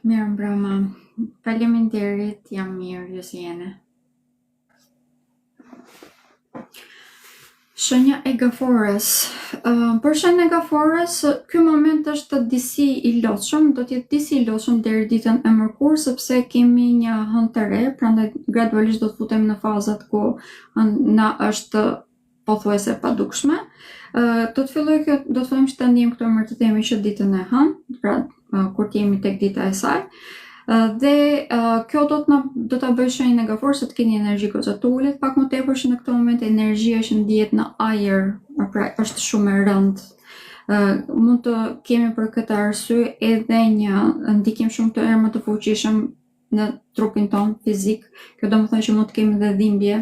Mirë mbrëma, faleminderit, jam mirë, ju si jeni? Shenja e gafores. Për shenjën e gafores, ky moment është disi i lodhshëm, do të jetë disi i lodhshëm deri ditën e mërkurë, sepse kemi një hënë të re, prandaj gradualisht do të futemi në fazat ku na është pothuajse e padukshme. Do të fillojmë që ta ndijmë këtë emër të themi që ditën e hënë, pra kur të jemi tek dita e saj. Dhe kjo do ta bëjë shenjën e gaforës, të ketë një energji goxha të ulët, pak më tepër që në këtë moment energjia që ndihet në ajër, pra është shumë e rëndë. Mund të kemi për këtë arsye edhe një ndikim shumë të errët të fuqishëm në trupin ton fizik. Kjo do të thonë që mund të kemi edhe dhimbje.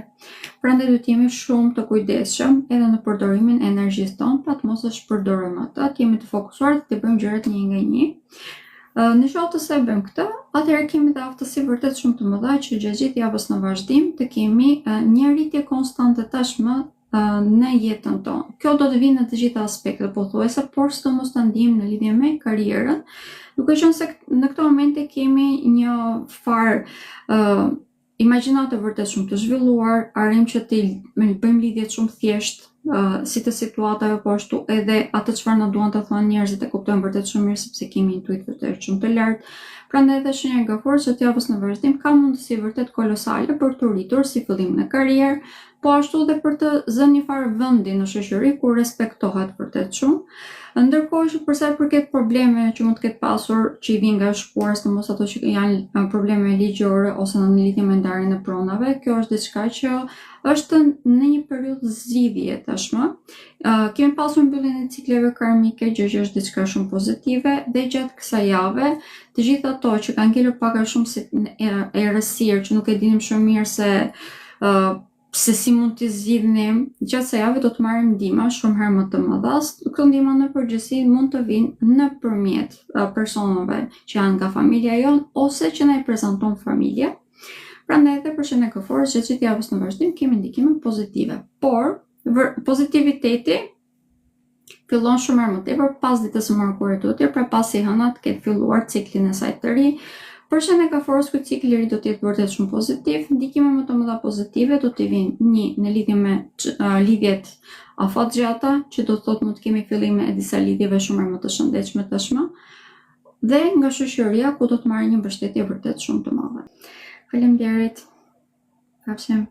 Prandaj duhet të jemi shumë të kujdesshëm edhe në përdorimin e energjisë tonë, pa të mos e shpërdorojmë atë, të jemi të fokusuar të bëjmë gjërat një nga një. Në qoftë të se bëjmë këtë, atëherë kemi dhe aftësi vërtet shumë të mëdha që gjatë gjithë javës në vazhdim të kemi një rritje konstante tashmë në jetën tonë. Kjo do të vinë në të gjitha aspektet pothuajse, por sidomos ta ndijmë në lidhje me karrierën, duke qenë se në këtë momente kemi një farë imagjinatë vërtet shumë të zhvilluar, arrim që të bëjmë lidhjet shumë thjesht si të situatave, po ashtu edhe atë çfarë na duan të thonë njerëzit e kuptojmë vërtet shumë mirë sepse kemi intuit vërtet shumë të lartë. Prandaj edhe shenja e gaforës që javës në vazhdim ka mundësi vërtet kolosale për të rritur si fillim në karrierë, po ashtu dhe për të zënë një farë vendi në shoqëri ku respektohet vërtet shumë. Ndërkohë që për sa i përket problemeve që mund të ketë pasur që i vijnë nga shkuar, sidomos ato që janë probleme ligjore ose në lidhje me ndarjen e pronave, kjo është diçka që është në një periudhë zgjidhje tashmë. Kemi pasur mbylljen e cikleve karmike, gjë që është diçka shumë pozitive, dhe gjatë kësaj jave, të gjitha ato që kanë ngelur pak a shumë si errësirë, që nuk e dinim shumë mirë se si mund t'i zgjidhnim, gjatë kësaj jave do të marrim ndihmë shumë herë më të mëdha. Këto ndihma në përgjithësi mund të vinë nëpërmjet personave që janë nga familja jonë ose që na i prezanton familja. Prandaj edhe për shenjën e gaforës që gjithë javës në vazhdim kemi ndikime pozitive. Por pozitiviteti fillon shumë herë më tepër pas ditës së mërkurë tutje, pra pasi hëna të ketë filluar ciklin e saj të ri. Për shenjën e gaforës ky cikël i ri do të jetë vërtet shumë pozitiv. Ndikime më të mëdha pozitive do të vinë në lidhje me lidhjet afatgjata, që do të thotë mund të kemi fillime e disa lidhjeve shumë më të shëndetshme tashmë, dhe nga shoqëria ku do të marrë një mbështetje vërtet shumë të madhe. Faleminderit. Pafshim.